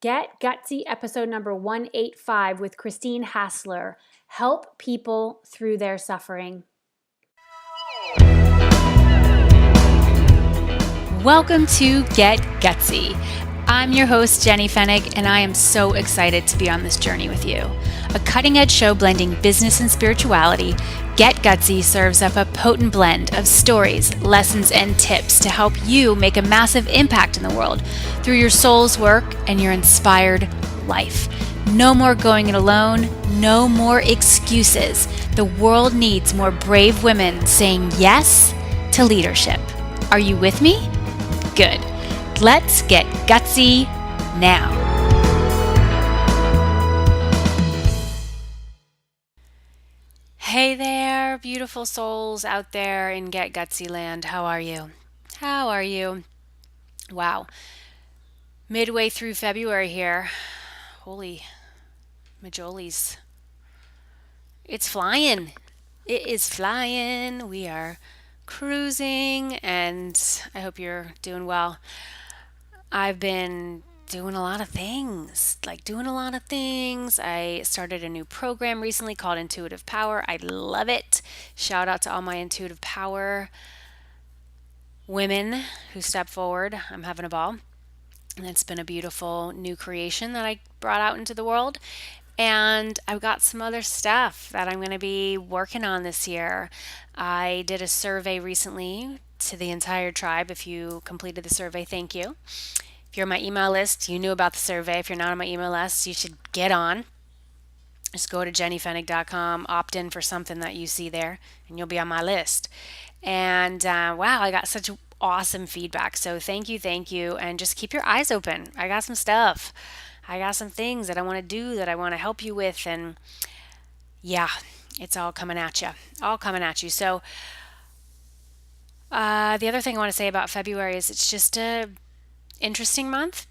Get Gutsy episode number 185 with Christine Hassler. Help people through their suffering. Welcome to Get Gutsy. I'm your host, Jenny Fennick, and I am so excited to be on this journey with you. A cutting-edge show blending business and spirituality, Get Gutsy serves up a potent blend of stories, lessons, and tips to help you make a massive impact in the world through your soul's work and your inspired life. No more going it alone, no more excuses. The world needs more brave women saying yes to leadership. Are you with me? Good. Let's get gutsy now. Hey there, beautiful souls out there in Get Gutsy land. How are you? How are you? Wow. Midway through February here. Holy majolies. It's flying. It is flying. We are cruising, and I hope you're doing well. I've been doing a lot of things. I started a new program recently called Intuitive Power. I love it. Shout out to all my Intuitive Power women who step forward. I'm having a ball. And it's been a beautiful new creation that I brought out into the world. And I've got some other stuff that I'm going to be working on this year. I did a survey recently to the entire tribe. If you completed the survey, thank you. If you're on my email list, you knew about the survey. If you're not on my email list, you should get on. Just go to jennyfennick.com, opt in for something that you see there, and you'll be on my list. And wow, I got such awesome feedback. So thank you. And just keep your eyes open. I got some stuff. I got some things that I want to do, that I want to help you with. And yeah, it's all coming at you. So the other thing I want to say about February is it's just a interesting month.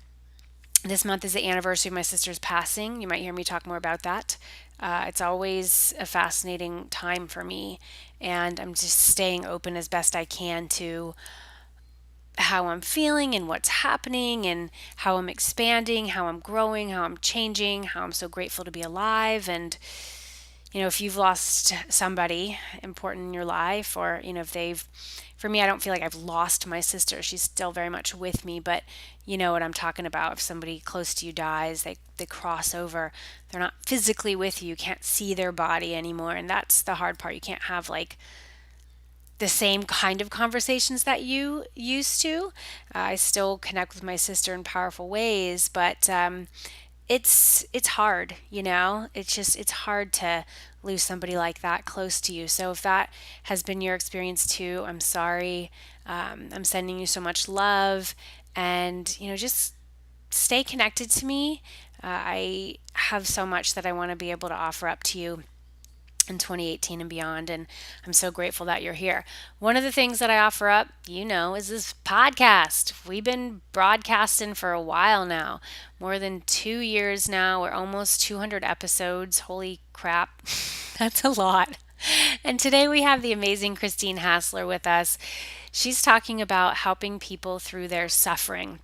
This month is the anniversary of my sister's passing. You might hear me talk more about that. It's always a fascinating time for me, and I'm just staying open as best I can to how I'm feeling and what's happening and how I'm expanding, how I'm growing, how I'm changing, how I'm so grateful to be alive. And if you've lost somebody important in your life, or for me, I don't feel like I've lost my sister. She's still very much with me, but you know what I'm talking about. If somebody close to you dies, they cross over. They're not physically with you. You can't see their body anymore. And that's the hard part. You can't have the same kind of conversations that you used to. I still connect with my sister in powerful ways, but it's hard, it's hard to lose somebody like that close to you. So if that has been your experience too, I'm sorry. I'm sending you so much love, and just stay connected to me. I have so much that I want to be able to offer up to you in 2018 and beyond, and I'm so grateful that you're here. One of the things that I offer up, is this podcast. We've been broadcasting for a while now, more than 2 years now. We're almost 200 episodes. Holy crap, that's a lot. And today we have the amazing Christine Hassler with us. She's talking about helping people through their suffering,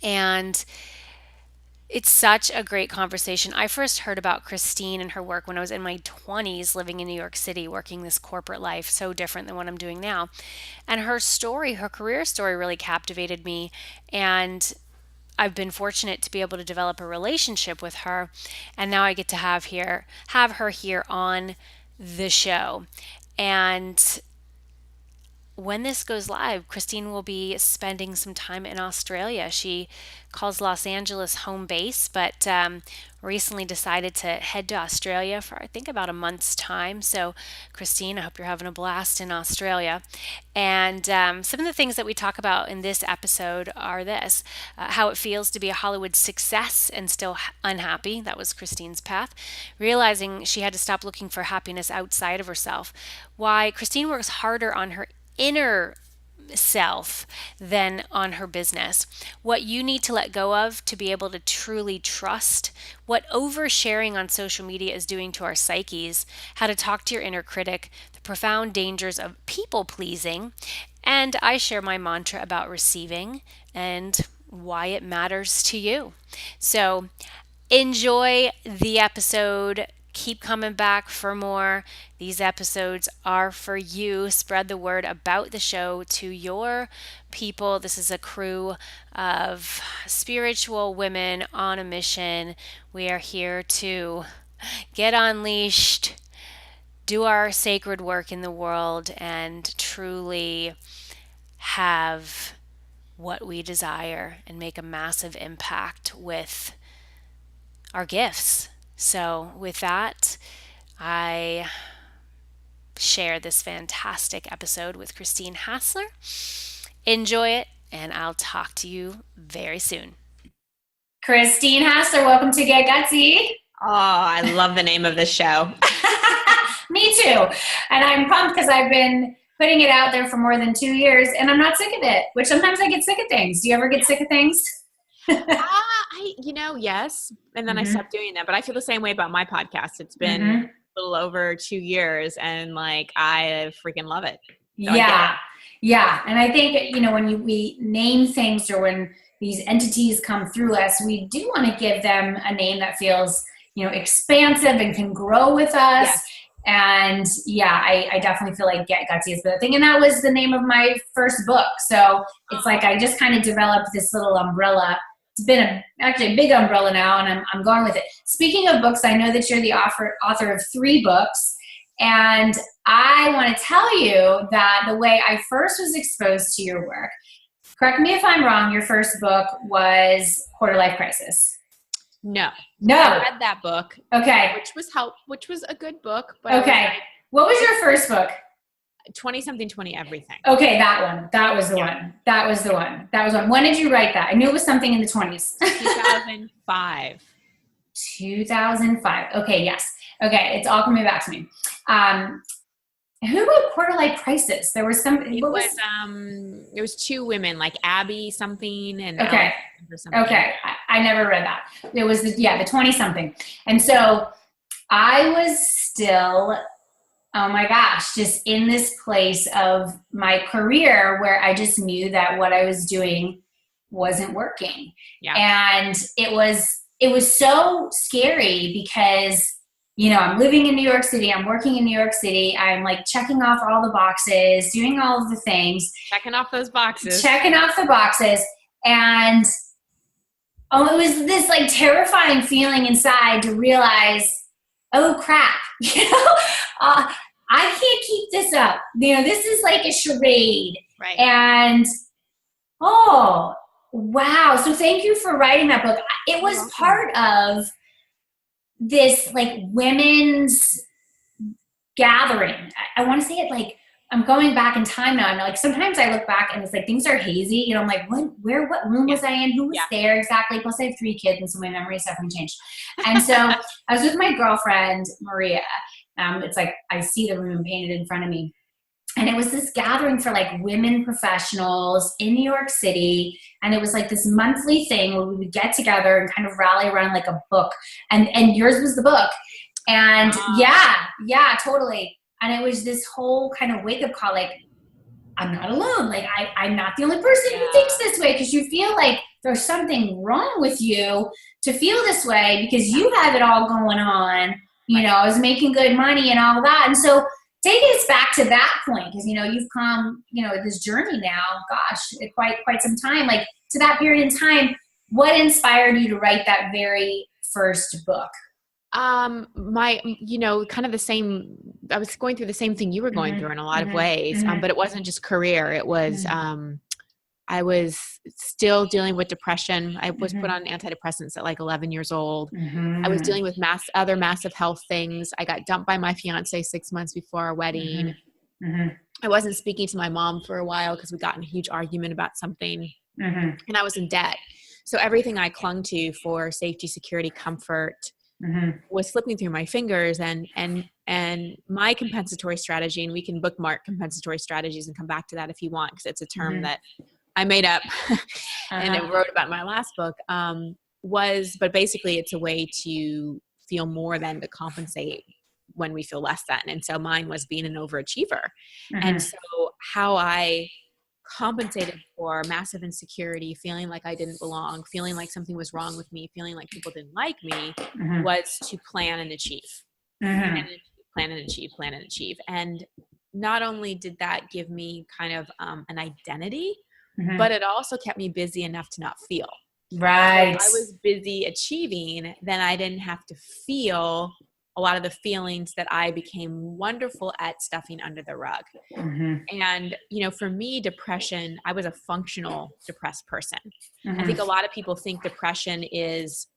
and it's such a great conversation. I first heard about Christine and her work when I was in my 20s, living in New York City, working this corporate life, so different than what I'm doing now. And her career story really captivated me. And I've been fortunate to be able to develop a relationship with her. And now I get to have her here on the show. And when this goes live, Christine will be spending some time in Australia. She calls Los Angeles home base, but recently decided to head to Australia for, I think, about a month's time. So, Christine, I hope you're having a blast in Australia. And some of the things that we talk about in this episode are how it feels to be a Hollywood success and still unhappy. That was Christine's path. Realizing she had to stop looking for happiness outside of herself. Why Christine works harder on her inner self than on her business. What you need to let go of to be able to truly trust, what oversharing on social media is doing to our psyches, how to talk to your inner critic, the profound dangers of people pleasing, and I share my mantra about receiving and why it matters to you. So enjoy the episode. Keep coming back for more. These episodes are for you. Spread the word about the show to your people. This is a crew of spiritual women on a mission. We are here to get unleashed, do our sacred work in the world, and truly have what we desire and make a massive impact with our gifts. So, with that, I share this fantastic episode with Christine Hassler. Enjoy it, and I'll talk to you very soon. Christine Hassler, welcome to Get Gutsy. Oh, I love the name of this show. Me too. And I'm pumped because I've been putting it out there for more than 2 years, and I'm not sick of it, which sometimes I get sick of things. Do you ever get sick of things? Yes. And then I stopped doing that. But I feel the same way about my podcast. It's been a little over 2 years, and like I freaking love it. So yeah. And I think, when we name things, or when these entities come through us, we do want to give them a name that feels, expansive and can grow with us. Yes. And I definitely feel like Get Gutsy is the thing. And that was the name of my first book. So it's like I just kind of developed this little umbrella. It's been actually a big umbrella now, and I'm going with it. Speaking of books, I know that you're the author of 3 books. And I want to tell you that the way I first was exposed to your work, correct me if I'm wrong, your first book was Quarter Life Crisis. No. I read that book. Okay. Which was a good book. But okay. What was your first book? 20-something, 20 everything. Okay, that one. That was the one. That was the one. When did you write that? I knew it was something in the 20s. 2005. 2005. Okay, yes. Okay, it's all coming back to me. Who wrote Quarter Life Crisis? There was some. It was 2 women, like Abby something and okay. Or something. Okay, I never read that. It was the 20-something, and so I was still, oh my gosh, just in this place of my career where I just knew that what I was doing wasn't working, and it was so scary because. I'm living in New York City. I'm working in New York City. I'm like checking off all the boxes, doing all of the things. Checking off the boxes. And, it was this like terrifying feeling inside to realize, oh crap, I can't keep this up. This is like a charade. Right. And, oh, wow. So thank you for writing that book. It was part of this like women's gathering. I want to say it like I'm going back in time now. And like sometimes I look back and it's like things are hazy. I'm like, what room was I in? Who was there exactly? Plus I have 3 kids, and so my memories haven't changed. And so I was with my girlfriend Maria. It's like I see the room painted in front of me. And it was this gathering for like women professionals in New York City. And it was like this monthly thing where we would get together and kind of rally around like a book. And yours was the book. And yeah, totally. And it was this whole kind of wake up call, like, I'm not alone. Like I'm not the only person who thinks this way, because you feel like there's something wrong with you to feel this way because you have it all going on. I was making good money and all that. And so taking us back to that point, because, you've come, this journey now, gosh, quite some time, like to that period in time, what inspired you to write that very first book? Kind of the same, I was going through the same thing you were going through in a lot of ways, but it wasn't just career. It was, I was still dealing with depression. I was put on antidepressants at like 11 years old. I was dealing with other massive health things. I got dumped by my fiance 6 months before our wedding. I wasn't speaking to my mom for a while because we got in a huge argument about something, and I was in debt. So everything I clung to for safety, security, comfort was slipping through my fingers, and my compensatory strategy, and we can bookmark compensatory strategies and come back to that if you want, because it's a term that I made up and I wrote about in my last book, but basically it's a way to feel more than to compensate when we feel less than. And so mine was being an overachiever. And so how I compensated for massive insecurity, feeling like I didn't belong, feeling like something was wrong with me, feeling like people didn't like me, was to plan and achieve. Plan and achieve, plan and achieve. And not only did that give me kind of an identity, but it also kept me busy enough to not feel. Right. So I was busy achieving, then I didn't have to feel a lot of the feelings that I became wonderful at stuffing under the rug. And, you know, for me, depression, I was a functional depressed person. I think a lot of people think depression is,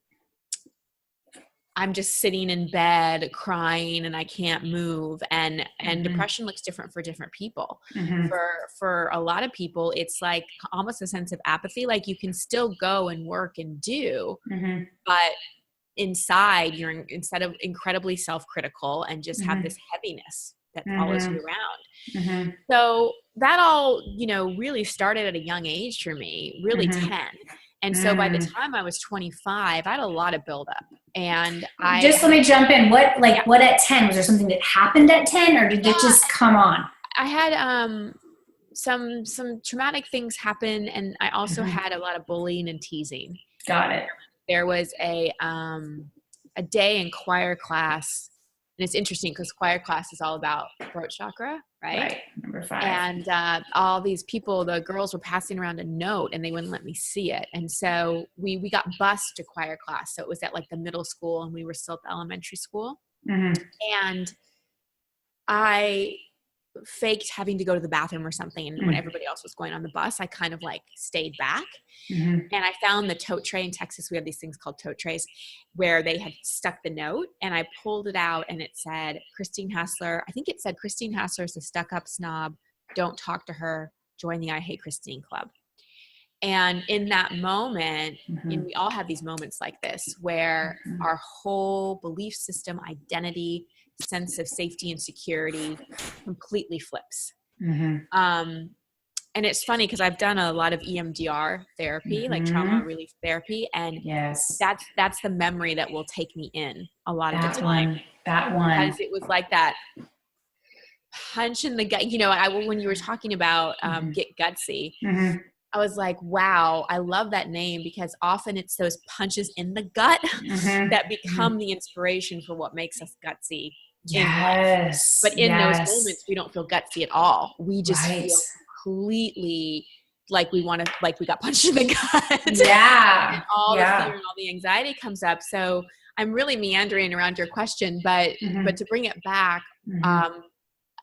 I'm just sitting in bed crying and I can't move. And depression looks different for different people. For a lot of people, it's like almost a sense of apathy. Like you can still go and work and do, but inside you're instead of incredibly self-critical and just have this heaviness that follows you around. So that all, you know, really started at a young age for me, really 10. And so by the time I was 25, I had a lot of buildup. And let me jump in. What at 10? Was there something that happened at 10 or did it just come on? I had some traumatic things happen, and I also had a lot of bullying and teasing. Got it. There was a day in choir class, and it's interesting because choir class is all about throat chakra, right? Number 5. And all these people, the girls were passing around a note and they wouldn't let me see it. And so we got bused to choir class. So it was at like the middle school and we were still at the elementary school. And I faked having to go to the bathroom or something. And when everybody else was going on the bus, I kind of like stayed back. And I found the tote tray in Texas. We have these things called tote trays where they had stuck the note, and I pulled it out and it said, Christine Hassler. I think it said, Christine Hassler is a stuck up snob. Don't talk to her. Join the I Hate Christine Club. And in that moment, and we all have these moments like this where our whole belief system, identity, sense of safety and security completely flips. And it's funny because I've done a lot of EMDR therapy, like trauma relief therapy. And that's the memory that will take me in a lot of the time. That one. Because it was like that punch in the gut. You know, when you were talking about Get Gutsy, I was like, wow, I love that name because often it's those punches in the gut that become the inspiration for what makes us gutsy. Yes. But in those moments, we don't feel gutsy at all. We just feel completely like we got punched in the gut. And all the fear and all the anxiety comes up. So I'm really meandering around your question, but to bring it back,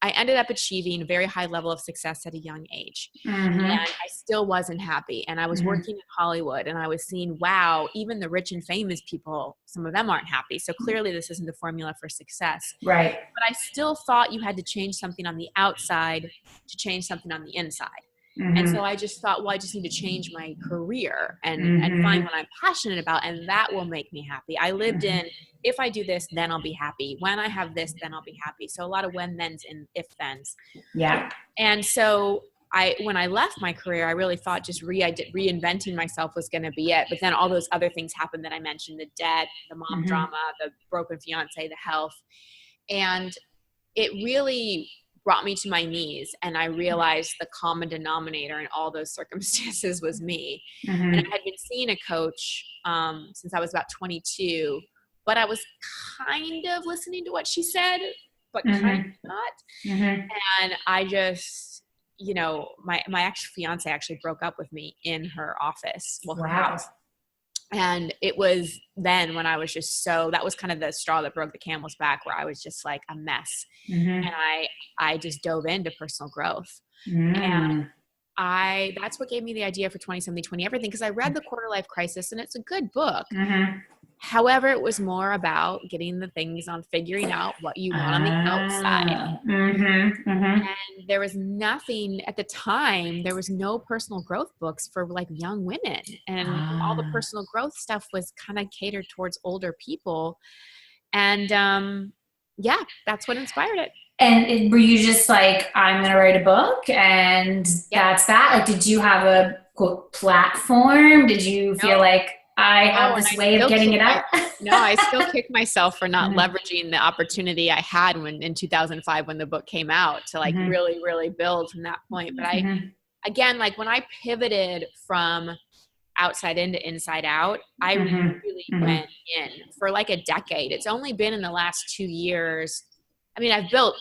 I ended up achieving a very high level of success at a young age. And I still wasn't happy. And I was working in Hollywood and I was seeing, wow, even the rich and famous people, some of them aren't happy. So clearly this isn't the formula for success. Right. But I still thought you had to change something on the outside to change something on the inside. And so I just thought, well, I just need to change my career and find what I'm passionate about. And that will make me happy. I lived in, if I do this, then I'll be happy. When I have this, then I'll be happy. So a lot of when, thens, and if thens. Yeah. And so when I left my career, I really thought just reinventing myself was going to be it. But then all those other things happened that I mentioned, the debt, the mom drama, the broken fiance, the health. And it really brought me to my knees, and I realized the common denominator in all those circumstances was me. And I had been seeing a coach since I was about 22, but I was kind of listening to what she said, but kind of not. And I just, you know, my actual fiance actually broke up with me in her office, her house. And it was then when I was just that was kind of the straw that broke the camel's back, where I was just like a mess. And I just dove into personal growth. And that's what gave me the idea for 20-something, 20 everything. Cause I read The Quarter Life Crisis and it's a good book. However, it was more about getting the things on figuring out what you want on the outside. And there was nothing at the time, there was no personal growth books for like young women. And all the personal growth stuff was kind of catered towards older people. And that's what inspired it. And were you just like, I'm going to write a book and that's that? Like, did you have a quote platform? Did you feel like I have this way of getting it out? No, I still kick myself for not leveraging the opportunity I had in 2005 when the book came out to like really, really build from that point. But I again, like when I pivoted from outside in to inside out, I really went in for like a decade. It's only been in the last 2 years. I mean, I've built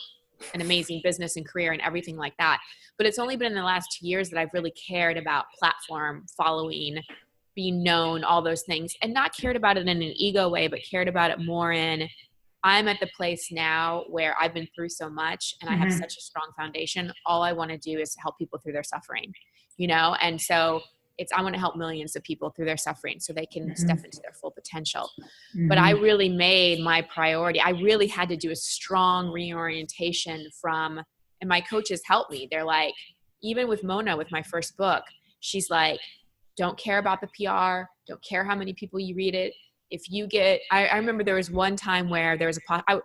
an amazing business and career and everything like that, but it's only been in the last 2 years that I've really cared about platform, following, being known, all those things, and not cared about it in an ego way, but cared about it more in, I'm at the place now where I've been through so much and I have such a strong foundation. All I want to do is help people through their suffering, you know? And so I want to help millions of people through their suffering so they can step into their full potential. But I really made my priority. I really had to do a strong reorientation and my coaches helped me. They're like, even with Mona, with my first book, she's like, don't care about the PR. Don't care how many people you read it. If you get, I remember there was one time where there was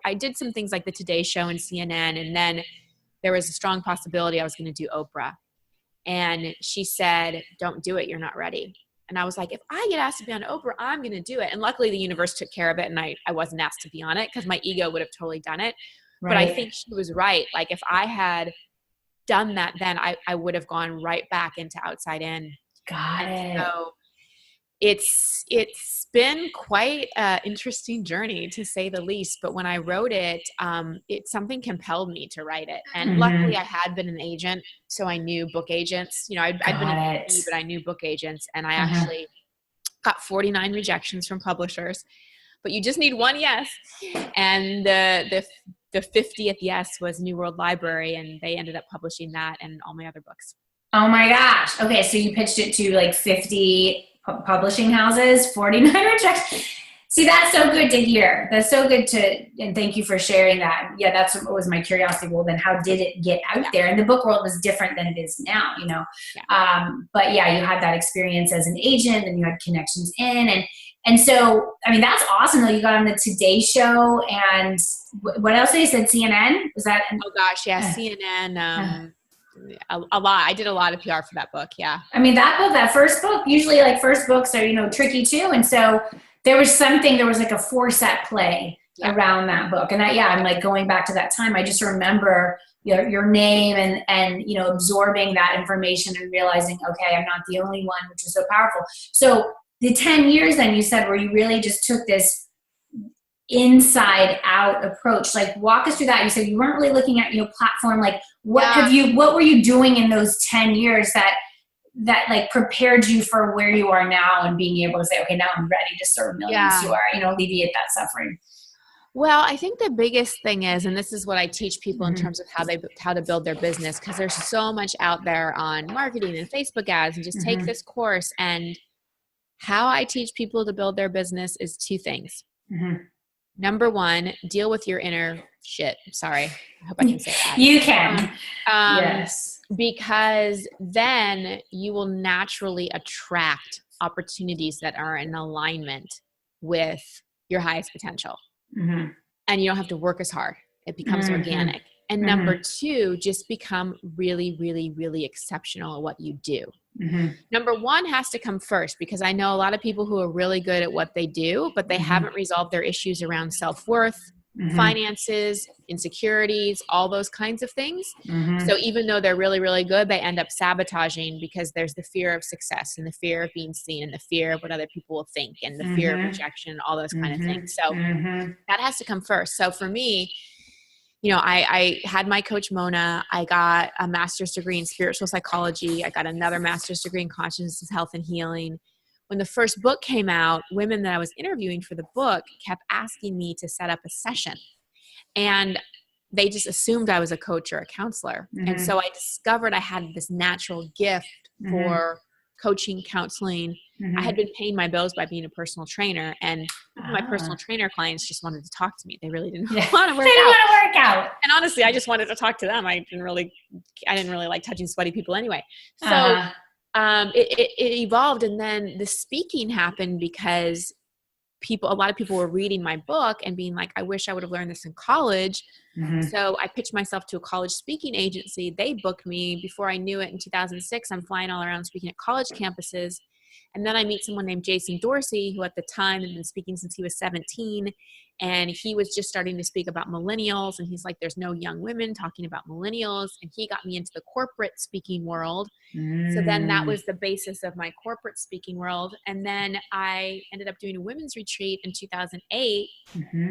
I did some things like the Today Show and CNN, and then there was a strong possibility I was going to do Oprah. And she said, don't do it. You're not ready. And I was like, if I get asked to be on Oprah, I'm going to do it. And luckily the universe took care of it. And I wasn't asked to be on it because my ego would have totally done it. Right. But I think she was right. Like if I had done that, then I would have gone right back into outside in. Got it. So it's been quite an interesting journey to say the least. But when I wrote it, something compelled me to write it. And luckily I had been an agent, so I knew book agents. You know, I'd been an agent, but I knew book agents, and I actually got 49 rejections from publishers. But you just need one yes. And the 50th yes was New World Library, and they ended up publishing that and all my other books. Oh my gosh. Okay, so you pitched it to like 50 publishing houses, 49 rejections. See, that's so good to hear. That's so good and thank you for sharing that. Yeah, that's what was my curiosity. Well, then how did it get out there? And the book world was different than it is now, you know? Yeah. But yeah, you had that experience as an agent and you had connections and so, I mean, that's awesome though. You got on the Today Show and what else did you said? CNN? Was that? Oh gosh, yeah, CNN. A lot. I did a lot of PR for that book. Yeah. I mean, that first book, usually like first books are, you know, tricky too. And so there was like a 4-set play around that book. And I'm like going back to that time. I just remember your name and, you know, absorbing that information and realizing, okay, I'm not the only one, which is so powerful. So the 10 years then you said where you really just took this inside out approach, like walk us through that. You said you weren't really looking at, you know, platform, like what were you doing in those 10 years that like prepared you for where you are now and being able to say, okay, now I'm ready to serve millions who are, you know, alleviate that suffering? Well, I think the biggest thing is, and this is what I teach people in terms of how to build their business, because there's so much out there on marketing and Facebook ads, and just take this course. And how I teach people to build their business is 2 things. Number 1, deal with your inner shit. Sorry. I hope I can say that. You can. Yes. Because then you will naturally attract opportunities that are in alignment with your highest potential. And you don't have to work as hard. It becomes organic. And number 2, just become really, really, really exceptional at what you do. Number 1 has to come first, because I know a lot of people who are really good at what they do, but they haven't resolved their issues around self-worth, finances, insecurities, all those kinds of things. So even though they're really, really good, they end up sabotaging because there's the fear of success and the fear of being seen and the fear of what other people will think and the fear of rejection, all those kind of things. So that has to come first. So for me, you know, I had my coach Mona. I got a master's degree in spiritual psychology. I got another master's degree in consciousness, health, and healing. When the first book came out, women that I was interviewing for the book kept asking me to set up a session. And they just assumed I was a coach or a counselor. And so I discovered I had this natural gift for coaching, counseling. I had been paying my bills by being a personal trainer, and my personal trainer clients just wanted to talk to me. They really didn't want to work out. And honestly, I just wanted to talk to them. I didn't really like touching sweaty people anyway. So it evolved, and then the speaking happened because a lot of people were reading my book and being like, I wish I would have learned this in college. So I pitched myself to a college speaking agency. They booked me. Before I knew it, in 2006, I'm flying all around speaking at college campuses. And then I meet someone named Jason Dorsey, who at the time had been speaking since he was 17. And he was just starting to speak about millennials. And he's like, there's no young women talking about millennials. And he got me into the corporate speaking world. So then that was the basis of my corporate speaking world. And then I ended up doing a women's retreat in 2008.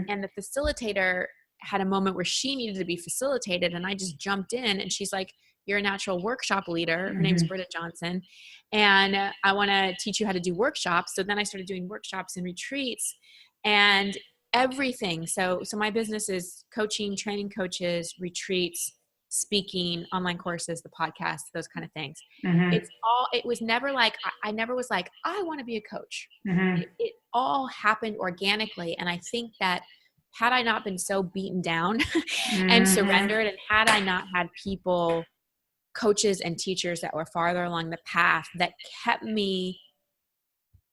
And the facilitator had a moment where she needed to be facilitated. And I just jumped in, and she's like, you're a natural workshop leader. Her name's Britta Johnson. And I want to teach you how to do workshops. So then I started doing workshops and retreats and everything. So my business is coaching, training coaches, retreats, speaking, online courses, the podcast, those kind of things. It was never like, I never was like, I want to be a coach. It all happened organically. And I think that had I not been so beaten down and surrendered, and had I not had people, coaches and teachers that were farther along the path that kept me,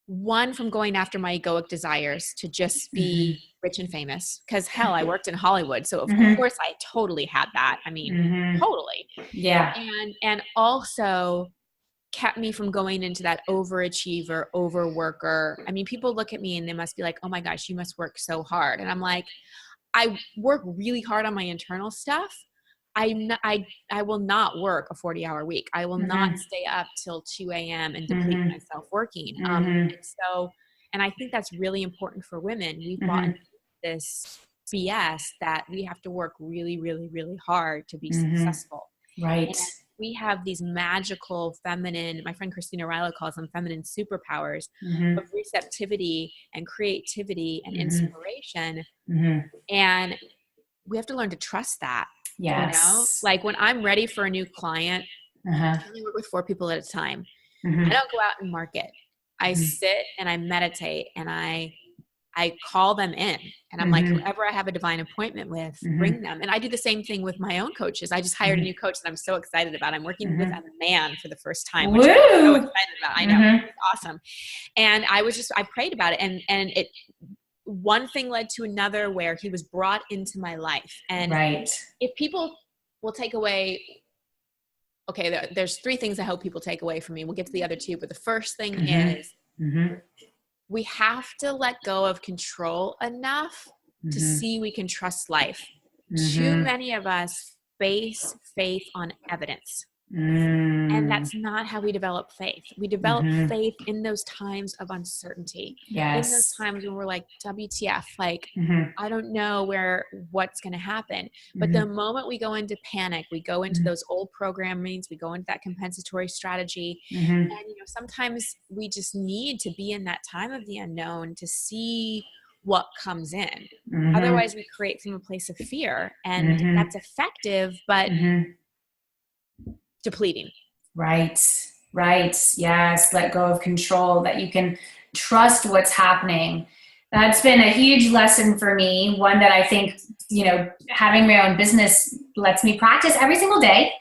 one, from going after my egoic desires to just be rich and famous. Because hell, I worked in Hollywood. So of course I totally had that. I mean, totally. Yeah. And also kept me from going into that overachiever, overworker. I mean, people look at me and they must be like, oh my gosh, you must work so hard. And I'm like, I work really hard on my internal stuff. I will not work a 40-hour week. I will not stay up till 2 a.m. and deplete myself working. And I think that's really important for women. We've bought into this BS that we have to work really, really, really hard to be successful. Right. And we have these magical feminine, my friend Christina Rilo calls them feminine superpowers of receptivity and creativity and inspiration. And we have to learn to trust that. Yes. You know, like when I'm ready for a new client, I only work with 4 people at a time. I don't go out and market. I sit and I meditate and I call them in, and I'm like, whoever I have a divine appointment with, bring them. And I do the same thing with my own coaches. I just hired a new coach that I'm so excited about. I'm working with a man for the first time, which I'm so excited about. I know. It's awesome. And I prayed about it, and it, one thing led to another where he was brought into my life. And if people will take away, okay, there's 3 things I hope people take away from me. We'll get to the other 2, but the first thing is we have to let go of control enough to see we can trust life. Too many of us base faith on evidence. And that's not how we develop faith. We develop faith in those times of uncertainty. In those times when we're like, WTF, like, I don't know what's going to happen. But the moment we go into panic, we go into those old programmings, we go into that compensatory strategy. And, sometimes we just need to be in that time of the unknown to see what comes in. Otherwise we create from a place of fear, and that's effective, but depleting. Right. Yes. Let go of control, that you can trust what's happening. That's been a huge lesson for me. One that I think, having my own business lets me practice every single day.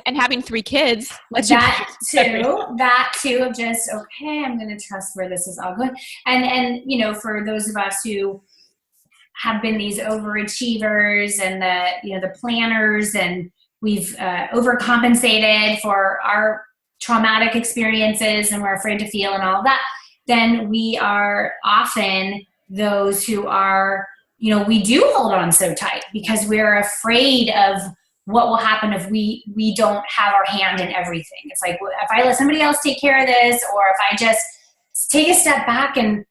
And having 3 kids. That too, of just, okay, I'm going to trust where this is all going. And, for those of us who have been these overachievers and the planners, and we've overcompensated for our traumatic experiences and we're afraid to feel and all of that, then we are often those who are, we do hold on so tight because we're afraid of what will happen if we don't have our hand in everything. It's like, if I let somebody else take care of this, or if I just take a step back and,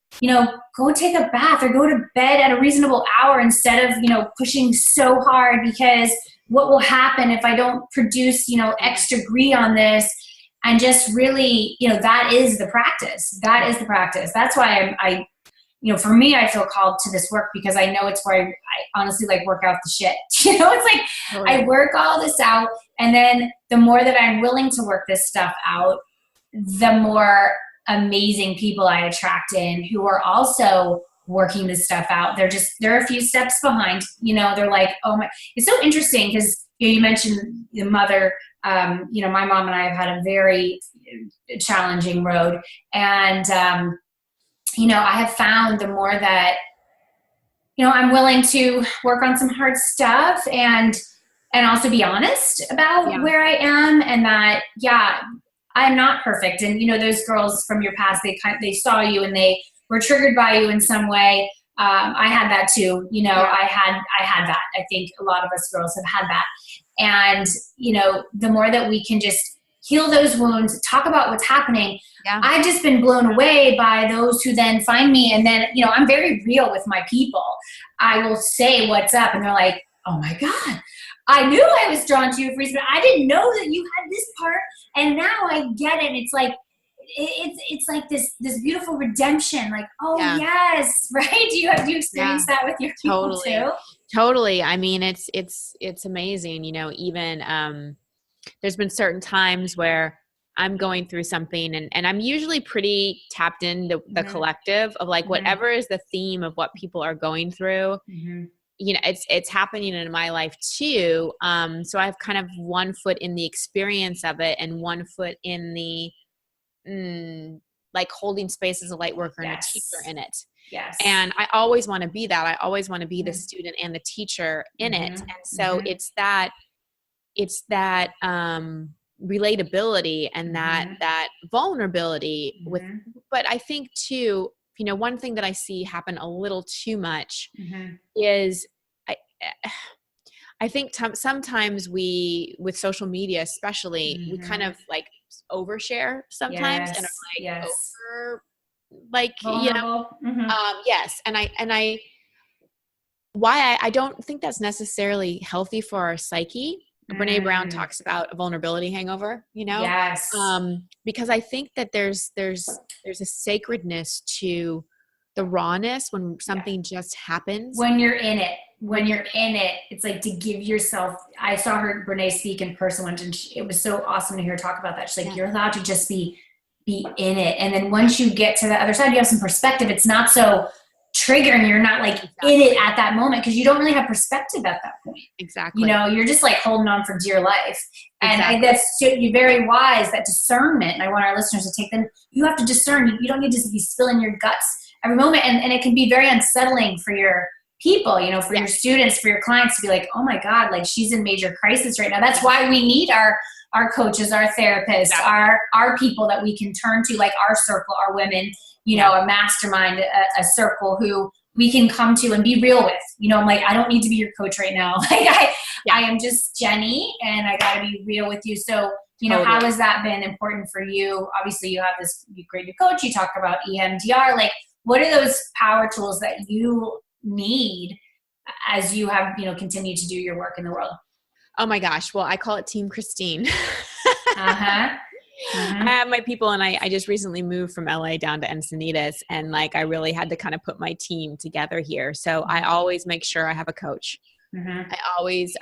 go take a bath or go to bed at a reasonable hour instead of, pushing so hard, because what will happen if I don't produce, X degree on this? And just really, that is the practice. That is the practice. That's why I for me, I feel called to this work, because I know it's where I honestly work out the shit. It's like, I work all this out. And then the more that I'm willing to work this stuff out, the more amazing people I attract in who are also working this stuff out. They're a few steps behind, they're like, oh my, it's so interesting because you mentioned the mother, my mom and I have had a very challenging road. And, I have found the more that, I'm willing to work on some hard stuff and also be honest about where I am, and that, I'm not perfect. And, those girls from your past, they saw you and they were triggered by you in some way. I had that too. I had that. I think a lot of us girls have had that. And, the more that we can just heal those wounds, talk about what's happening. Yeah. I've just been blown away by those who then find me. And then, I'm very real with my people. I will say what's up and they're like, oh my God, I knew I was drawn to you for a reason, but I didn't know that you had this part. And now I get it. It's like, it's like this beautiful redemption. Like, oh yeah. Yes. Right. Do you experience that with your people too? Totally. I mean, it's amazing, even, there's been certain times where I'm going through something and I'm usually pretty tapped into the collective of like whatever is the theme of what people are going through. It's happening in my life too. So I have kind of one foot in the experience of it and one foot in the, like holding space as a light worker and a teacher in it. Yes. And I always want to be that. I always want to be the student and the teacher in it. And so it's that relatability and that vulnerability with, but I think too, one thing that I see happen a little too much is I think sometimes we, with social media especially, we kind of like overshare sometimes and are like over, like, vulnerable. Yes. And I don't think that's necessarily healthy for our psyche. Brene Brown talks about a vulnerability hangover, Yes. Because I think that there's a sacredness to the rawness when something just happens. When you're in it, it's like to give yourself, I saw Brene speak in person once and it was so awesome to hear her talk about that. She's like, you're allowed to just be in it. And then once you get to the other side, you have some perspective. It's not so triggering. You're not like in it at that moment because you don't really have perspective at that point. Exactly. You're just like holding on for dear life. And that's very wise, that discernment. And I want our listeners to take them. You have to discern. You don't need to be spilling your guts every moment. And it can be very unsettling for your people, for your students, for your clients to be like, oh my God, like she's in major crisis right now. That's why we need our coaches, our therapists, our people that we can turn to, like our circle, our women, a mastermind, a circle who we can come to and be real with. I'm like, I don't need to be your coach right now. Like I am just Jenny and I got to be real with you. So, how has that been important for you? Obviously you have this great new coach. You talk about EMDR. Like, what are those power tools that you need as you have, continued to do your work in the world? Oh my gosh. Well, I call it Team Christine. I have my people and I just recently moved from LA down to Encinitas and like I really had to kind of put my team together here. So I always make sure I have a coach. I always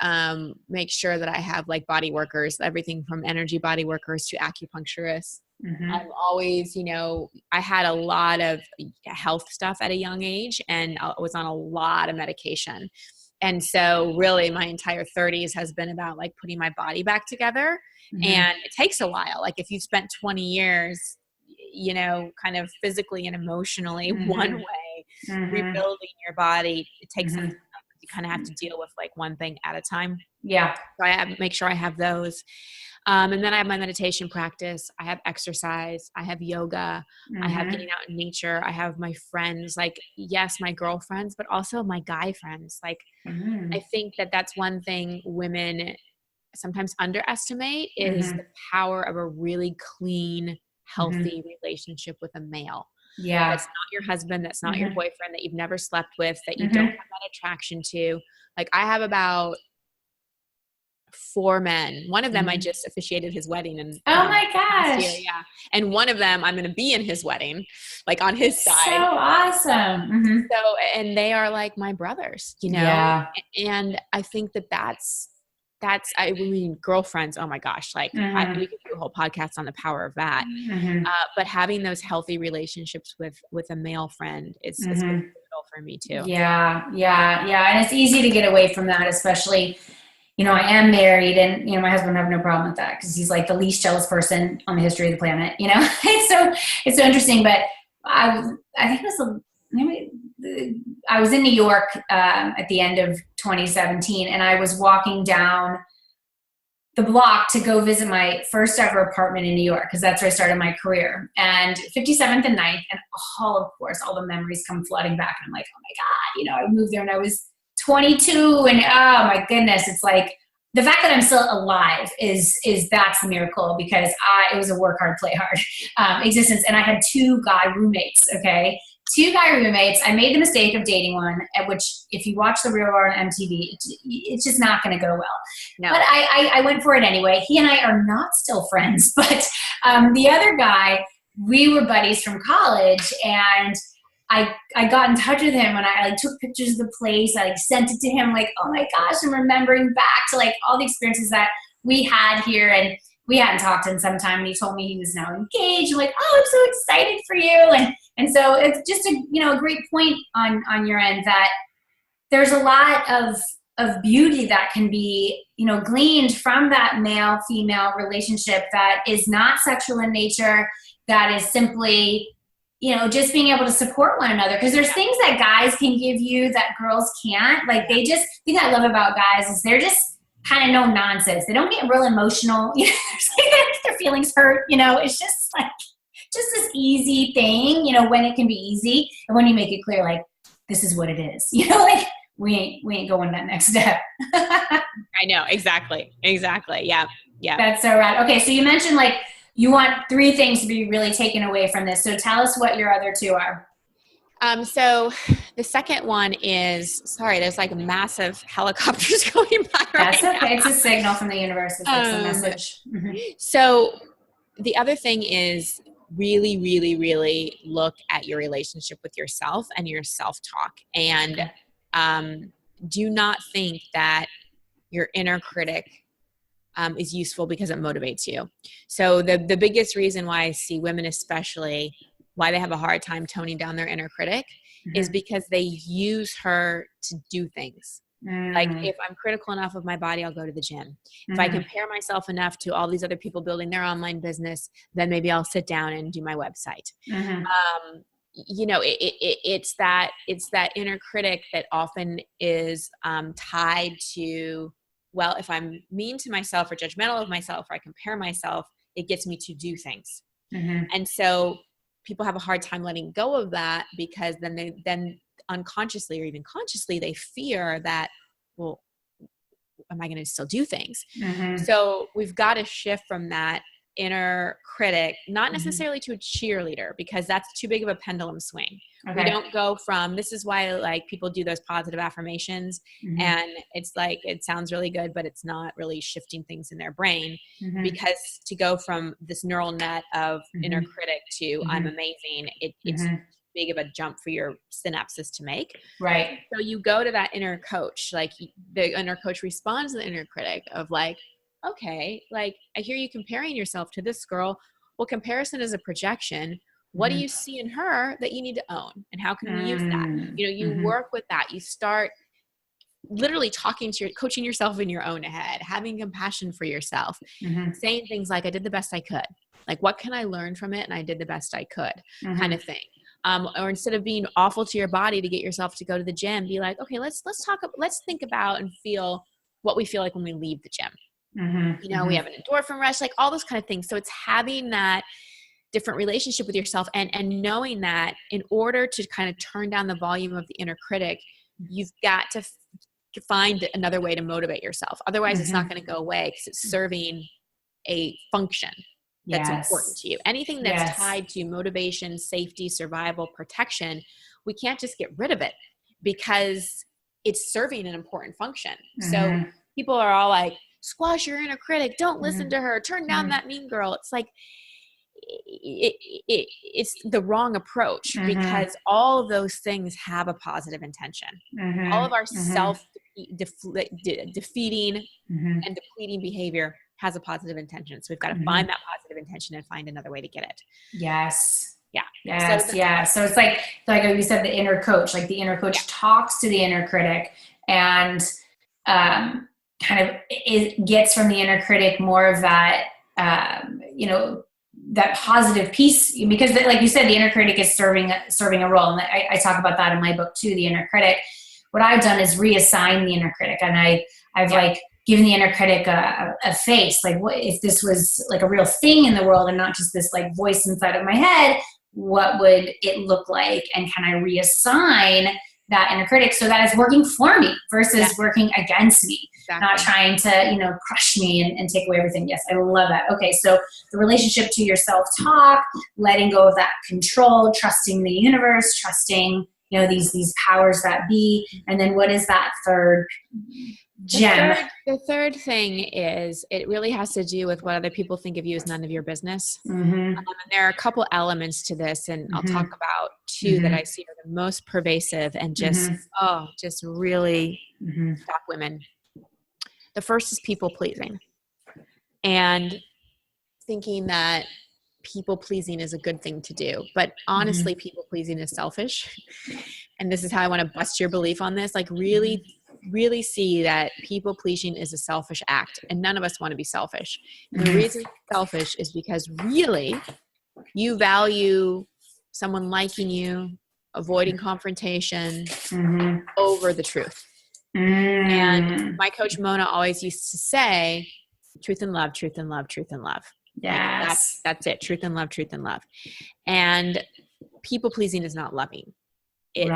make sure that I have like body workers, everything from energy body workers to acupuncturists. I'm always, I had a lot of health stuff at a young age and I was on a lot of medication. And so really my entire 30s has been about like putting my body back together. And it takes a while. Like if you've spent 20 years, kind of physically and emotionally one way, rebuilding your body, it takes some time. You kind of have to deal with like one thing at a time. Yeah. So I make sure I have those. And then I have my meditation practice. I have exercise. I have yoga. I have getting out in nature. I have my friends, like, yes, my girlfriends, but also my guy friends. Like, I think that that's one thing women sometimes underestimate is the power of a really clean, healthy relationship with a male. Yeah. That's not your husband. That's not your boyfriend that you've never slept with, that you don't have that attraction to. Like I have about 4 men. One of them I just officiated his wedding and oh my gosh. Yeah. And one of them I'm going to be in his wedding, like on his side. So awesome. So, and they are like my brothers, Yeah. And I think that's I mean, girlfriends, oh my gosh, like we could do a whole podcast on the power of that. But having those healthy relationships with a male friend is pivotal for me too. Yeah. And it's easy to get away from that, especially, I am married and, my husband would have no problem with that because he's like the least jealous person on the history of the planet, it's so interesting. But I think it was I was in New York at the end of 2017 and I was walking down the block to go visit my first ever apartment in New York, because that's where I started my career. And 57th and 9th, and of course, all the memories come flooding back. And I'm like, oh my God, I moved there when I was 22, and oh my goodness, it's like the fact that I'm still alive is that's the miracle, because it was a work hard, play hard existence. And I had 2 guy roommates, okay? 2 guy roommates. I made the mistake of dating one, at which if you watch The Real World on MTV, it's just not going to go well. No. But I went for it anyway. He and I are not still friends, but the other guy, we were buddies from college, and I got in touch with him, and I took pictures of the place. I sent it to him, like, oh my gosh, I'm remembering back to like all the experiences that we had here, and we hadn't talked in some time. And he told me he was now engaged. I'm like, oh, I'm so excited for you. And so it's just a great point on your end, that there's a lot of beauty that can be, gleaned from that male-female relationship that is not sexual in nature, that is simply, just being able to support one another. Because there's things that guys can give you that girls can't. Like, the thing I love about guys is they're just kind of no nonsense. They don't get real emotional. They get their feelings hurt. It's just like, just this easy thing, when it can be easy, and when you make it clear, like, this is what it is, like, we ain't going that next step. I know. Exactly. Yeah. That's so rad. Okay. So you mentioned, like, you want 3 things to be really taken away from this. So tell us what your other 2 are. So the second one is, sorry, there's like massive helicopters going by. That's right okay. now. It's a signal from the universe. It's a message. Mm-hmm. So the other thing is really, really, really look at your relationship with yourself and your self-talk. And do not think that your inner critic is useful because it motivates you. So the biggest reason why I see women, especially, why they have a hard time toning down their inner critic is because they use her to do things. Like, if I'm critical enough of my body, I'll go to the gym. If I compare myself enough to all these other people building their online business, then maybe I'll sit down and do my website. It's that inner critic that often is tied to, well, if I'm mean to myself or judgmental of myself, or I compare myself, it gets me to do things. And so people have a hard time letting go of that, because then unconsciously or even consciously, they fear that, well, am I going to still do things? So we've got to shift from that inner critic, not necessarily to a cheerleader, because that's too big of a pendulum swing. Okay. We don't go from, this is why, like, people do those positive affirmations and it's like, it sounds really good, but it's not really shifting things in their brain, because to go from this neural net of inner critic to I'm amazing, it's big of a jump for your synapses to make. Right. So you go to that inner coach, like the inner coach responds to the inner critic of like, okay, like, I hear you comparing yourself to this girl. Well, comparison is a projection. What do you see in her that you need to own? And how can we use that? You work with that. You start literally coaching yourself in your own head, having compassion for yourself, saying things like, I did the best I could. Like, what can I learn from it? And I did the best I could, kind of thing. Or instead of being awful to your body to get yourself to go to the gym, be like, okay, let's think about and feel what we feel like when we leave the gym. We have an endorphin rush, like all those kind of things. So it's having that different relationship with yourself and knowing that in order to kind of turn down the volume of the inner critic, you've got to find another way to motivate yourself. Otherwise it's not going to go away, because it's serving a function that's important to you. Anything that's tied to motivation, safety, survival, protection, we can't just get rid of it because it's serving an important function. So people are all like, squash your inner critic, don't listen to her, turn down that mean girl. It's like, it's the wrong approach, because all of those things have a positive intention. All of our self-defeating and depleting behavior has a positive intention. So we've got to find that positive intention and find another way to get it. Yes. Yeah. So it's like you said, the inner coach, like the inner coach talks to the inner critic and kind of it gets from the inner critic more of that, that positive piece, because like you said, the inner critic is serving a role. And I talk about that in my book too, the inner critic. What I've done is reassign the inner critic, and I've like giving the inner critic a face. Like, what if this was like a real thing in the world and not just this like voice inside of my head? What would it look like? And can I reassign that inner critic so that it's working for me versus working against me, not trying to, crush me and take away everything. Yes, I love that. Okay, so the relationship to your self-talk, letting go of that control, trusting the universe, trusting, these powers that be. And then what is that third gem? The third thing is it really has to do with what other people think of you is none of your business. And there are a couple elements to this, and I'll talk about two that I see are the most pervasive and just really shock women. The first is people pleasing, and thinking that people pleasing is a good thing to do. But honestly, people pleasing is selfish. And this is how I want to bust your belief on this. Like really see that people pleasing is a selfish act, and none of us want to be selfish. And the reason it's selfish is because really you value someone liking you, avoiding confrontation over the truth. And my coach Mona always used to say, truth and love, truth and love, truth and love. Yes. Like that's it. Truth and love, truth and love. And people pleasing is not loving. It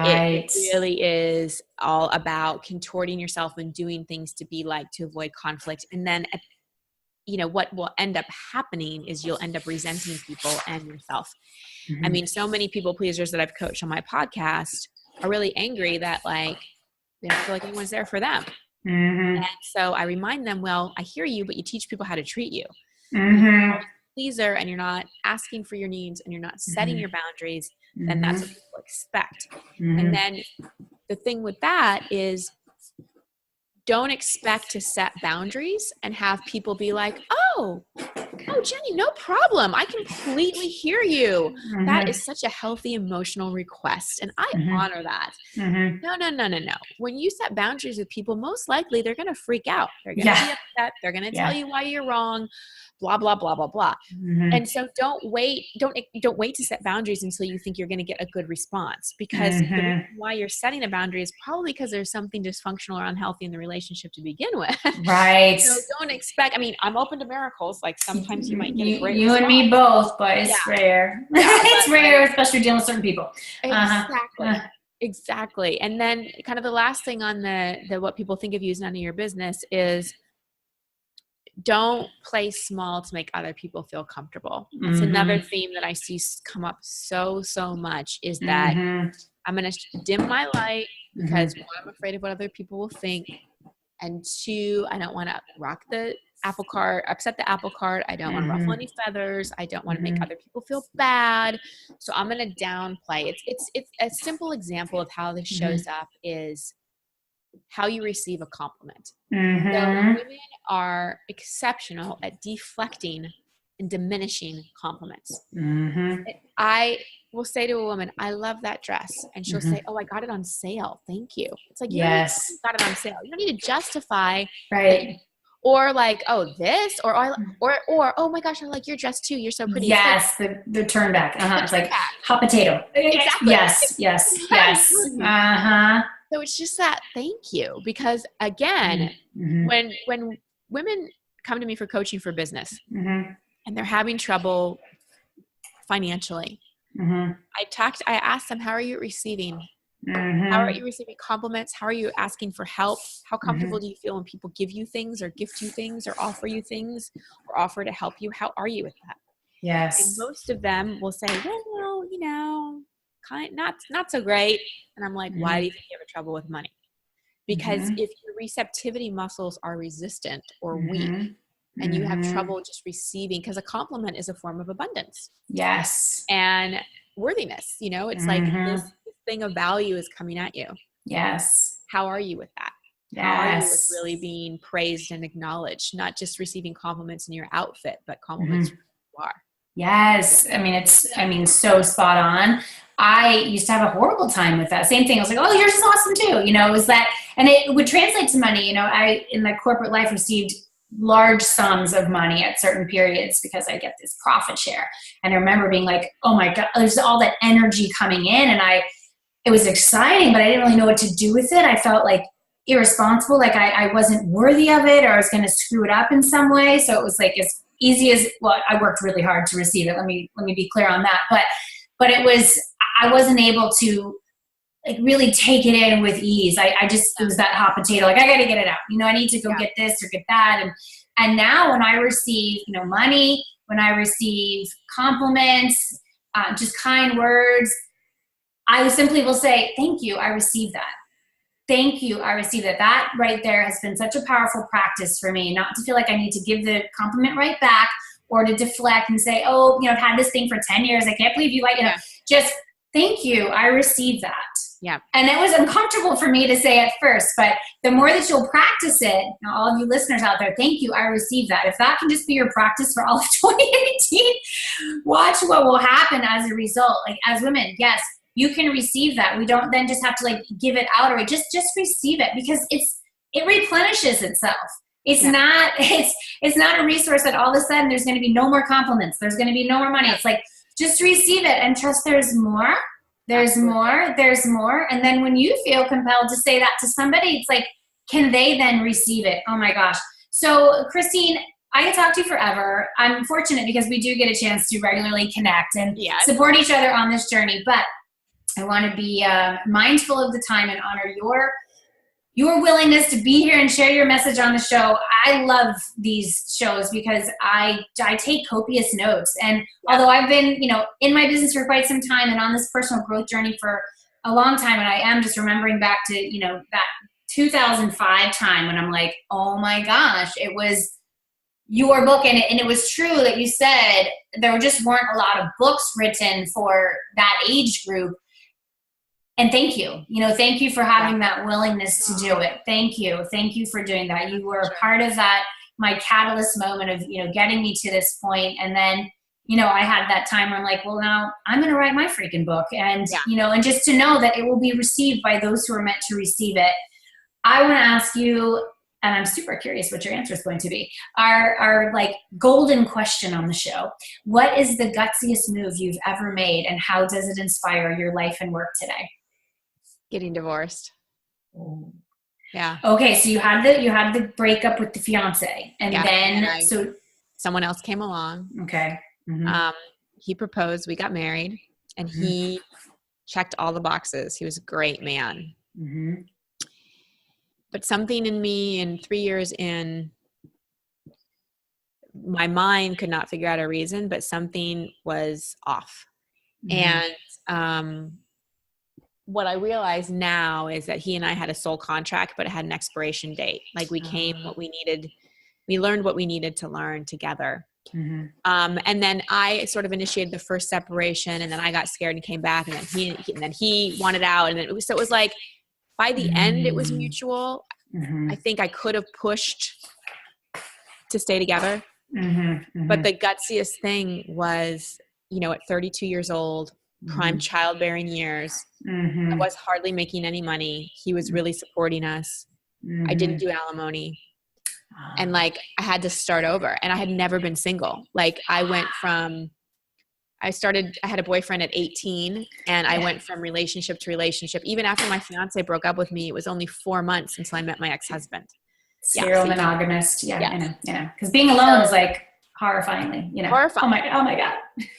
really is all about contorting yourself and doing things to be like, to avoid conflict. And then, what will end up happening is you'll end up resenting people and yourself. I mean, so many people pleasers that I've coached on my podcast are really angry that like, they don't feel like anyone's there for them. And so I remind them, well, I hear you, but you teach people how to treat you. You're a pleaser and you're not asking for your needs and you're not setting your boundaries, then that's what people expect. And then the thing with that is don't expect to set boundaries and have people be like, oh, Jenny, no problem. I completely hear you. That is such a healthy emotional request. And I honor that. No. When you set boundaries with people, most likely they're going to freak out. They're going to be upset. They're going to tell you why you're wrong, blah, blah, blah, blah, blah. And so don't wait to set boundaries until you think you're going to get a good response, because the reason why you're setting a boundary is probably because there's something dysfunctional or unhealthy in the relationship to begin with. Right. So don't expect, I'm open to miracles. Like sometimes you might get a great You response. and me both, but it's rare. It's rare, especially dealing with certain people. Exactly. And then kind of the last thing on the what people think of you is none of your business is don't play small to make other people feel comfortable. That's another theme that I see come up so much is that I'm going to dim my light because one, I'm afraid of what other people will think. And two, I don't want to rock the apple cart, upset the apple cart. I don't want to ruffle any feathers. I don't want to make other people feel bad. So I'm going to downplay. It's a simple example of how this shows up is how you receive a compliment. So women are exceptional at deflecting and diminishing compliments. I will say to a woman, I love that dress. And she'll say, oh, I got it on sale. Thank you. It's like, you got it on sale. You don't need to justify. Right. Or like, oh, this, or oh my gosh, I like your dress too. You're so pretty. Yes, the turn back. It's like hot potato. Exactly. Yes. So it's just that thank you, because again, when women come to me for coaching for business and they're having trouble financially, I ask them, how are you receiving? How are you receiving compliments? How are you asking for help? How comfortable do you feel when people give you things or gift you things or offer you things or offer to help you? How are you with that? Yes. And most of them will say, well, not so great. And I'm like, why do you think you have trouble with money? Because if your receptivity muscles are resistant or weak and you have trouble just receiving, because a compliment is a form of abundance. Yes. And worthiness, it's like this thing of value is coming at you. Yes. How are you with that? Yes. How are you with really being praised and acknowledged, not just receiving compliments in your outfit, but compliments from who you are? Yes. So spot on. I used to have a horrible time with that. Same thing. I was like, oh, yours is awesome too. It was that, and it would translate to money. I, in my corporate life, received large sums of money at certain periods because I get this profit share. And I remember being like, oh my God, there's all that energy coming in. And it was exciting, but I didn't really know what to do with it. I felt like irresponsible. Like I wasn't worthy of it, or I was going to screw it up in some way. So it was like as easy as, well, I worked really hard to receive it. Let me be clear on that. But it was, I wasn't able to like really take it in with ease. It was that hot potato. Like I got to get it out. I need to go get this or get that. And now when I receive, money, when I receive compliments, just kind words, I simply will say, thank you. I received that. Thank you. I received that. That right there has been such a powerful practice for me, not to feel like I need to give the compliment right back or to deflect and say, oh, I've had this thing for 10 years. I can't believe you like, just thank you. I received that. Yeah. And it was uncomfortable for me to say at first, but the more that you'll practice it, all of you listeners out there, thank you. I received that. If that can just be your practice for all of 2018, watch what will happen as a result. Like as women, yes, you can receive that. We don't then just have to like give it out, or just receive it, because it replenishes itself. It's not a resource that all of a sudden there's going to be no more compliments. There's going to be no more money. It's like, just receive it and trust there's more. There's more. There's more. And then when you feel compelled to say that to somebody, it's like, can they then receive it? Oh my gosh. So Christine, I could talk to you forever. I'm fortunate because we do get a chance to regularly connect and support each other on this journey. But I want to be mindful of the time and honor your willingness to be here and share your message on the show. I love these shows because I take copious notes. And although I've been, in my business for quite some time and on this personal growth journey for a long time, and I am just remembering back to, that 2005 time when I'm like, oh my gosh, it was your book. And it was true that you said there just weren't a lot of books written for that age group. And thank you. Thank you for having that willingness to do it. Thank you. Thank you for doing that. You were a part of that, my catalyst moment of, getting me to this point. And then, I had that time where I'm like, well, now I'm going to write my freaking book. And, and just to know that it will be received by those who are meant to receive it. I want to ask you, and I'm super curious what your answer is going to be, our like golden question on the show. What is the gutsiest move you've ever made, and how does it inspire your life and work today? Getting divorced. Yeah. Okay, so you had the breakup with the fiance, and then so someone else came along. Okay. Mm-hmm. He proposed. We got married, and he checked all the boxes. He was a great man. Mm-hmm. But something in me, and 3 years in, my mind could not figure out a reason, but something was off. Mm-hmm. And what I realize now is that he and I had a soul contract, but it had an expiration date. Like we learned what we needed to learn together. Mm-hmm. And then I sort of initiated the first separation, and then I got scared and came back, and then he wanted out. And so it was like, by the end, it was mutual. Mm-hmm. I think I could have pushed to stay together. Mm-hmm. Mm-hmm. But the gutsiest thing was, at 32 years old, prime childbearing years, I was hardly making any money. He was really supporting us. I didn't do alimony. And like, I had to start over, and I had never been single. Like I had a boyfriend at 18, and I went from relationship to relationship. Even after my fiance broke up with me, it was only 4 months until I met my ex-husband. Serial monogamist. Yeah. Because being alone is like horrifyingly, horrifying. Oh my God.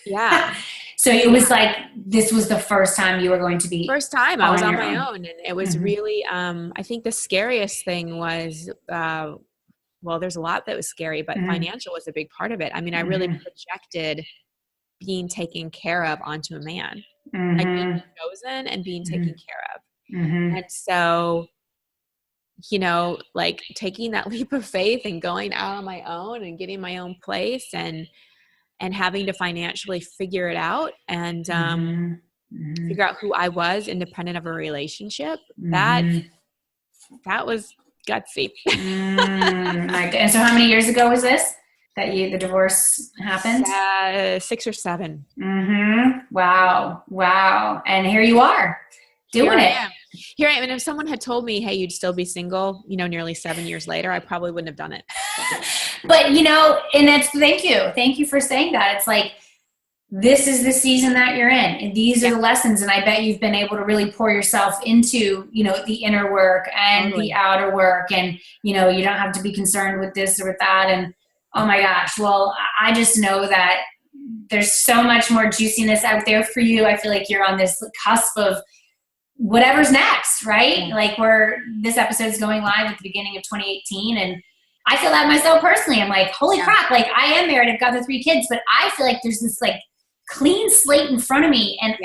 Yeah. So it was like, this was the first time you were going to be. First time I was on my own. And it was really, I think the scariest thing was, there's a lot that was scary, but financial was a big part of it. I mean, I really projected being taken care of onto a man, like being chosen and being taken care of. And so, like taking that leap of faith and going out on my own and getting my own place and having to financially figure it out and figure out who I was independent of a relationship, that was gutsy. And so how many years ago was this that the divorce happened? 6 or 7. Wow. And here you are doing it. Here I am. And if someone had told me, hey, you'd still be single, nearly 7 years later, I probably wouldn't have done it. But, and that's, thank you for saying that. It's like, this is the season that you're in, and these are the lessons. And I bet you've been able to really pour yourself into, the inner work and the outer work. And, you don't have to be concerned with this or with that. And oh my gosh, well, I just know that there's so much more juiciness out there for you. I feel like you're on this cusp of whatever's next, right? Like this episode is going live at the beginning of 2018. And I feel that myself personally. I'm like, holy crap, like I am married, I've got the 3 kids, but I feel like there's this like clean slate in front of me, and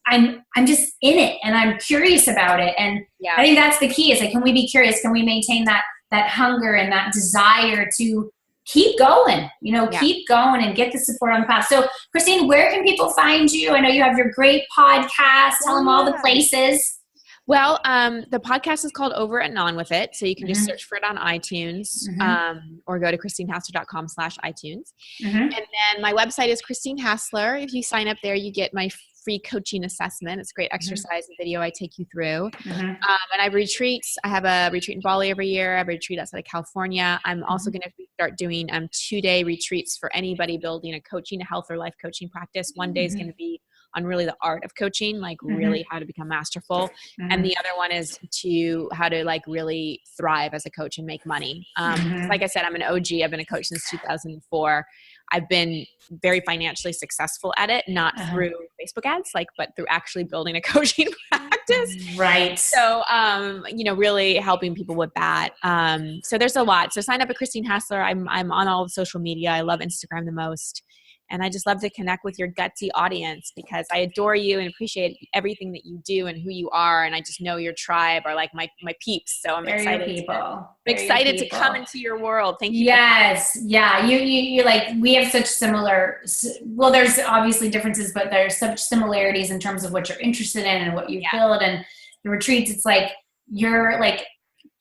I'm just in it, and I'm curious about it. And I think that's the key, is like, can we be curious? Can we maintain that hunger and that desire to keep going, keep going and get the support on the path. So Christine, where can people find you? I know you have your great podcast. Tell them all the places. Well, the podcast is called Over and On with It. So you can just search for it on iTunes, or go to christinehassler.com/iTunes. And then my website is Christine Hassler. If you sign up there, you get my free coaching assessment. It's a great exercise and video I take you through. And I have retreats. I have a retreat in Bali every year. I have a retreat outside of California. I'm also going to start doing 2-day retreats for anybody building a health or life coaching practice. One day is going to be on really the art of coaching, like really how to become masterful. And the other one is how to like really thrive as a coach and make money. Like I said, I'm an OG. I've been a coach since 2004. I've been very financially successful at it, not through Facebook ads, but through actually building a coaching practice. Right. So, really helping people with that. So there's a lot. So sign up at Christine Hassler. I'm on all of social media. I love Instagram the most. And I just love to connect with your gutsy audience, because I adore you and appreciate everything that you do and who you are. And I just know your tribe are like my peeps. So I'm excited to come into your world. Thank you. Yes. Yeah. You like, we have such similar, well, there's obviously differences, but there's such similarities in terms of what you're interested in and what you build. And the retreats, it's like, you're like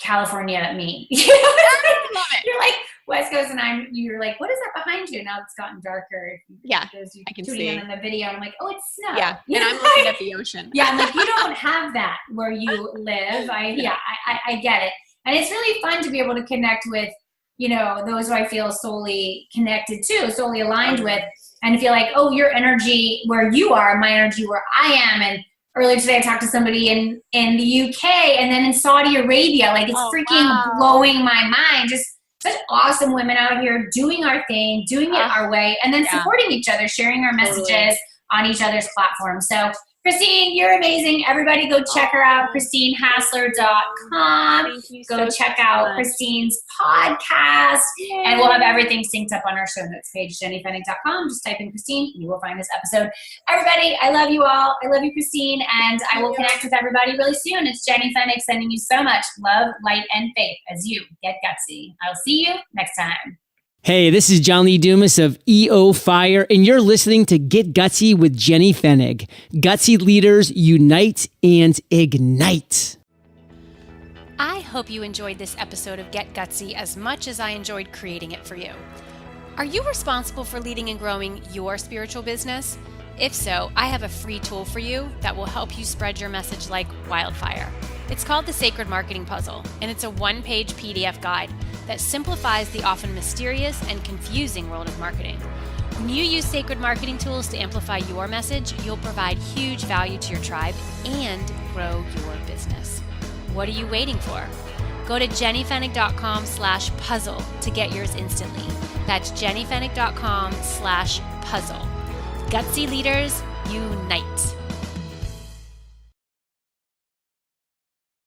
California me. I love it. You're like West Coast, and you're like, what is that behind you? Now it's gotten darker. Yeah, I can see. In the video, and I'm like, oh, it's snow. Yeah, and I'm looking at the ocean. Yeah, I'm like, you don't have that where you live. I get it, and it's really fun to be able to connect with, those who I feel solely connected to, solely aligned with, and feel like, oh, your energy where you are, my energy where I am, and earlier today, I talked to somebody in the UK and then in Saudi Arabia. Like, it's blowing my mind. Just such awesome women out here doing our thing, doing it our way, and then supporting each other, sharing our messages on each other's platforms. So, Christine, you're amazing. Everybody go check her out, christinehassler.com. Go check out Christine's podcast. Yay. And we'll have everything synced up on our show notes page, jennyfennick.com. Just type in Christine. You will find this episode. Everybody, I love you all. I love you, Christine. And I will connect with everybody really soon. It's Jenny Fennick sending you so much love, light, and faith as you get gutsy. I'll see you next time. Hey, this is John Lee Dumas of EO Fire, and you're listening to Get Gutsy with Jenny Fennig. Gutsy leaders unite and ignite. I hope you enjoyed this episode of Get Gutsy as much as I enjoyed creating it for you. Are you responsible for leading and growing your spiritual business? If so, I have a free tool for you that will help you spread your message like wildfire. It's called the Sacred Marketing Puzzle, and it's a one-page PDF guide that simplifies the often mysterious and confusing world of marketing. When you use sacred marketing tools to amplify your message, you'll provide huge value to your tribe and grow your business. What are you waiting for? Go to jennyfennick.com/puzzle to get yours instantly. That's jennyfennick.com/puzzle. Gutsy leaders, unite.